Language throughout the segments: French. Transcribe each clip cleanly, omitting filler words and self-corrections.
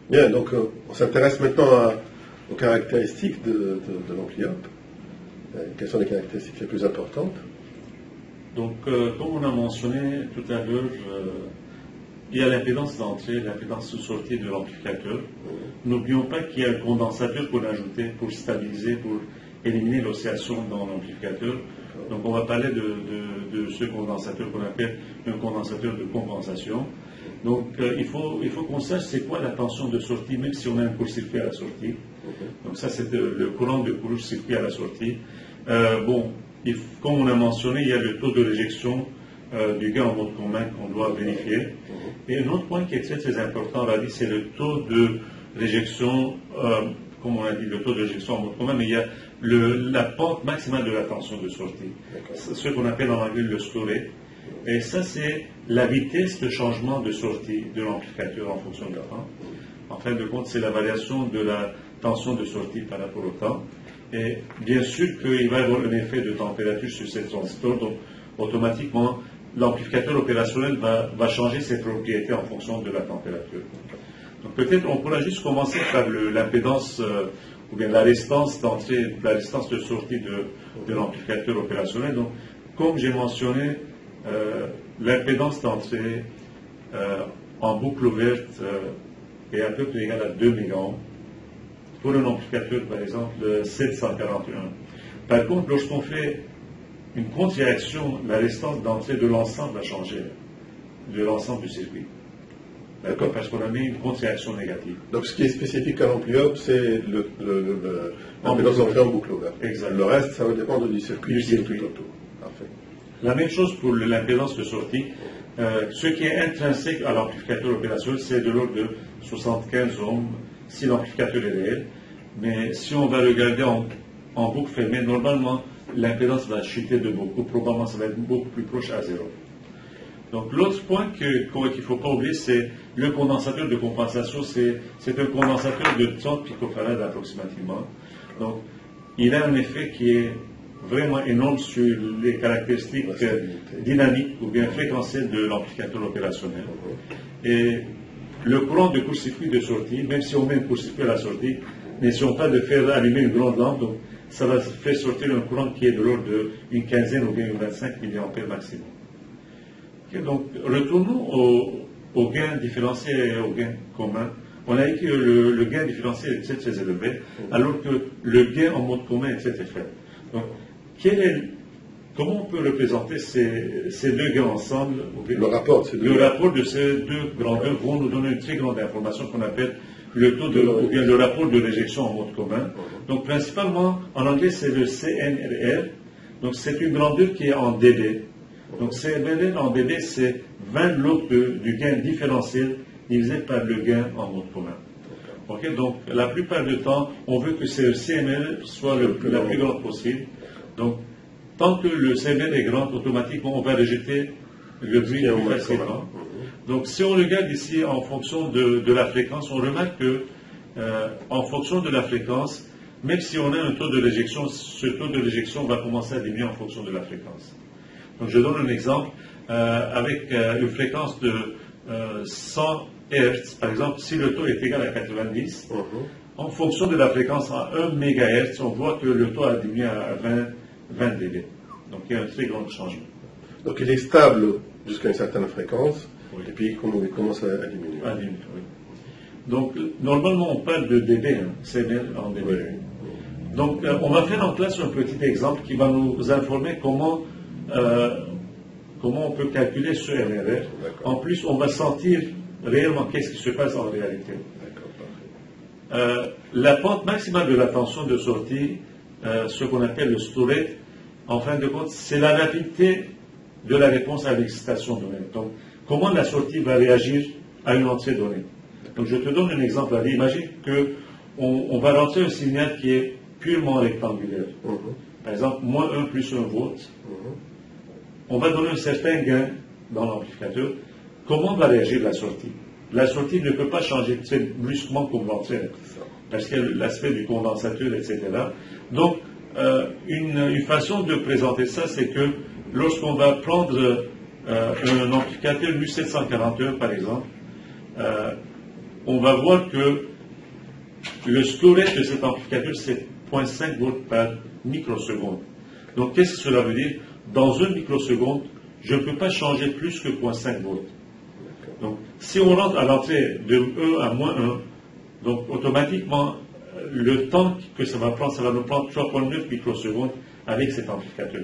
Bien, donc on s'intéresse maintenant aux caractéristiques de l'ampli-up. Quelles sont les caractéristiques les plus importantes? Donc, comme on a mentionné tout à l'heure, il y a l'impédance d'entrée, l'impédance de sortie de l'amplificateur. N'oublions pas qu'il y a le condensateur qu'on a ajouté pour stabiliser, pour éliminer l'oscillation dans l'amplificateur. Donc on va parler de ce condensateur qu'on appelle un condensateur de compensation. Donc il faut qu'on sache c'est quoi la tension de sortie, même si on a un court-circuit à la sortie. Donc ça c'est le courant de court-circuit à la sortie. Comme on a mentionné, il y a le taux de réjection du gain en mode commun qu'on doit vérifier. Et un autre point qui est très très important, on l'a dit, c'est le taux de réjection, comme on a dit, le taux de réjection en mode commun, mais il y a la pente maximale de la tension de sortie. Ce qu'on appelle en anglais le slow rate. Et ça, c'est la vitesse de changement de sortie de l'amplificateur en fonction du temps. En fin de compte, c'est la variation de la tension de sortie par rapport au temps. Et bien sûr qu'il va y avoir un effet de température sur ces transistors, donc automatiquement, l'amplificateur opérationnel va changer ses propriétés en fonction de la température. Donc peut-être on pourra juste commencer par l'impédance ou bien la résistance d'entrée, la résistance de sortie de l'amplificateur opérationnel. Donc, comme j'ai mentionné, l'impédance d'entrée en boucle ouverte est à peu près égale à 2 mégaohms. Pour un amplificateur, par exemple, 741. Par contre, lorsqu'on fait une contre-réaction, la résistance d'entrée de l'ensemble va changer, de l'ensemble du circuit. D'accord? Parce qu'on a mis une contre-réaction négative. Donc ce qui est spécifique à l'ampli-up, c'est l'impédance d'entrée en boucle ouverte. Exact. Le reste, ça va dépendre du circuit. Tout. Parfait. La même chose pour l'impédance de sortie. Ce qui est intrinsèque à l'amplificateur opérationnel, c'est de l'ordre de 75 ohms si l'amplificateur est réel. Mais si on va regarder en boucle fermée, normalement, l'impédance va chuter de beaucoup. Probablement, ça va être beaucoup plus proche à zéro. Donc l'autre point qu'il ne faut pas oublier, c'est le condensateur de compensation. C'est un condensateur de 30 picofarads approximativement. Donc il a un effet qui est vraiment énorme sur les caractéristiques dynamiques ou bien fréquentielles de l'amplificateur opérationnel. Et le courant de court-circuit de sortie, même si on met un court-circuit à la sortie, n'essayons pas de faire allumer une grande lampe. Donc ça va faire sortir un courant qui est de l'ordre d'une quinzaine ou bien une 25 mA maximum. Donc, retournons au gain différentiel et au gain commun. On a dit que le gain différentiel est très très élevé, alors que le gain en mode commun est très très faible. Donc, comment on peut représenter ces deux gains ensemble? Le rapport de ces deux grandeurs vont nous donner une très grande information qu'on appelle le taux ou bien le rapport de réjection en mode commun. Donc, principalement, en anglais, c'est le CNRR. Donc, c'est une grandeur qui est en dB. Donc CNRR en dB, c'est 20 logs du gain différentiel divisé par le gain en mode commun. Okay, donc la plupart du temps, on veut que ce CNRR soit la plus grande possible. Donc tant que le CNRR est grand, automatiquement on va rejeter le bruit plus facilement. Donc si on regarde ici en fonction de la fréquence, on remarque que en fonction de la fréquence, même si on a un taux de réjection, ce taux de réjection va commencer à diminuer en fonction de la fréquence. Donc je donne un exemple avec une fréquence de 100 Hz, par exemple, si le taux est égal à 90, en fonction de la fréquence à 1 MHz, on voit que le taux a diminué à 20 dB. Donc il y a un très grand changement. Donc il est stable jusqu'à une certaine fréquence, et puis il commence à diminuer. Oui. Donc normalement on parle de dB, c'est bien en dB. Oui. Donc on va faire en classe un petit exemple qui va nous informer comment on peut calculer ce NRR. En plus, on va sentir réellement qu'est-ce qui se passe en réalité. La pente maximale de la tension de sortie, ce qu'on appelle le slow rate, en fin de compte, c'est la rapidité de la réponse à l'excitation donnée. Donc, comment la sortie va réagir à une entrée donnée. Donc, je te donne un exemple. Imagine qu'on va rentrer un signal qui est purement rectangulaire. Par exemple, moins 1 plus 1 volt. On va donner un certain gain dans l'amplificateur. Comment va réagir la sortie? La sortie ne peut pas changer très brusquement comme l'entrée, parce qu'il y a l'aspect du condensateur, etc. Donc, une façon de présenter ça, c'est que lorsqu'on va prendre un amplificateur MU741, par exemple, on va voir que le slew rate de cet amplificateur, c'est 0,5 volts par microseconde. Donc, qu'est-ce que cela veut dire? Dans une microseconde, je ne peux pas changer plus que 0,5 volts. Donc, si on rentre à l'entrée de 1 à moins 1, donc automatiquement, le temps que ça va prendre, ça va nous prendre 3,9 microsecondes avec cet amplificateur.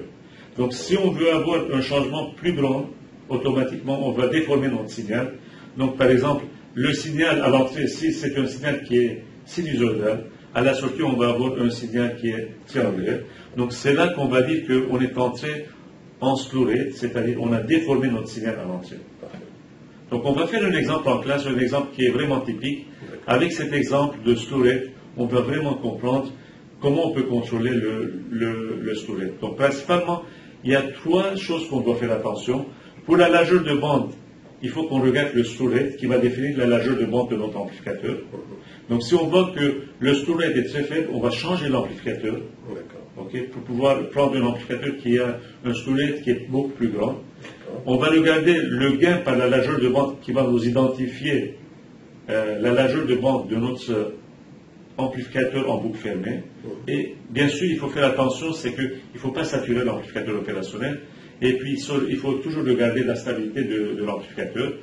Donc, si on veut avoir un changement plus grand, automatiquement, on va déformer notre signal. Donc, par exemple, le signal à l'entrée, si c'est un signal qui est sinusoïdal, à la sortie, on va avoir un signal qui est triangulaire. Donc, c'est là qu'on va dire qu'on est entré en slew rate, c'est-à-dire on a déformé notre signal à l'entrée. Donc, on va faire un exemple en classe, un exemple qui est vraiment typique. Avec cet exemple de slew rate, on va vraiment comprendre comment on peut contrôler le slew rate. Donc, principalement, il y a 3 choses qu'on doit faire attention. Pour la largeur de bande, il faut qu'on regarde le slew rate qui va définir la largeur de bande de notre amplificateur. Donc, si on voit que le slew rate est très faible, on va changer l'amplificateur. Okay, pour pouvoir prendre un amplificateur qui a un slew rate qui est beaucoup plus grand. On va regarder le gain par la largeur de bande qui va nous identifier la largeur de bande de notre amplificateur en boucle fermée. Et bien sûr, il faut faire attention, c'est qu'il ne faut pas saturer l'amplificateur opérationnel. Et puis, il faut toujours regarder la stabilité de l'amplificateur.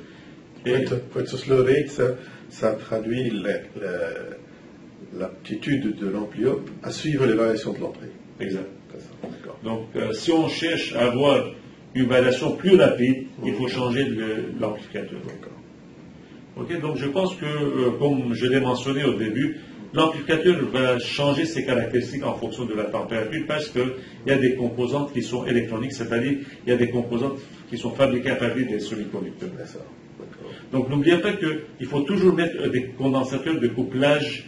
Pour être sur slew rate, ça traduit l'aptitude de l'ampli-up à suivre les variations de l'entrée. Exact. Donc, si on cherche à avoir une variation plus rapide, il faut changer l'amplificateur. Okay, donc, je pense que, comme je l'ai mentionné au début, l'amplificateur va changer ses caractéristiques en fonction de la température parce qu'il y a des composantes qui sont électroniques, c'est-à-dire il y a des composantes qui sont fabriquées à partir des semi-conducteurs. Donc, n'oubliez pas qu'il faut toujours mettre des condensateurs de couplage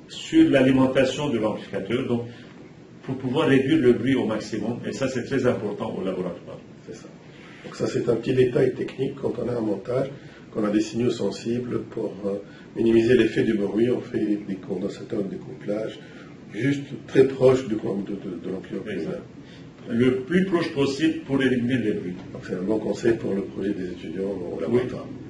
sur l'alimentation de l'amplificateur, donc pour pouvoir réduire le bruit au maximum, et ça c'est très important au laboratoire. C'est ça. Donc ça c'est un petit détail technique quand on a un montage, qu'on a des signaux sensibles pour minimiser l'effet du bruit, on fait des condensateurs de découplage juste très proches de l'amplificateur. Le plus proche possible pour éliminer les bruits. Donc c'est un bon conseil pour le projet des étudiants au laboratoire. Oui.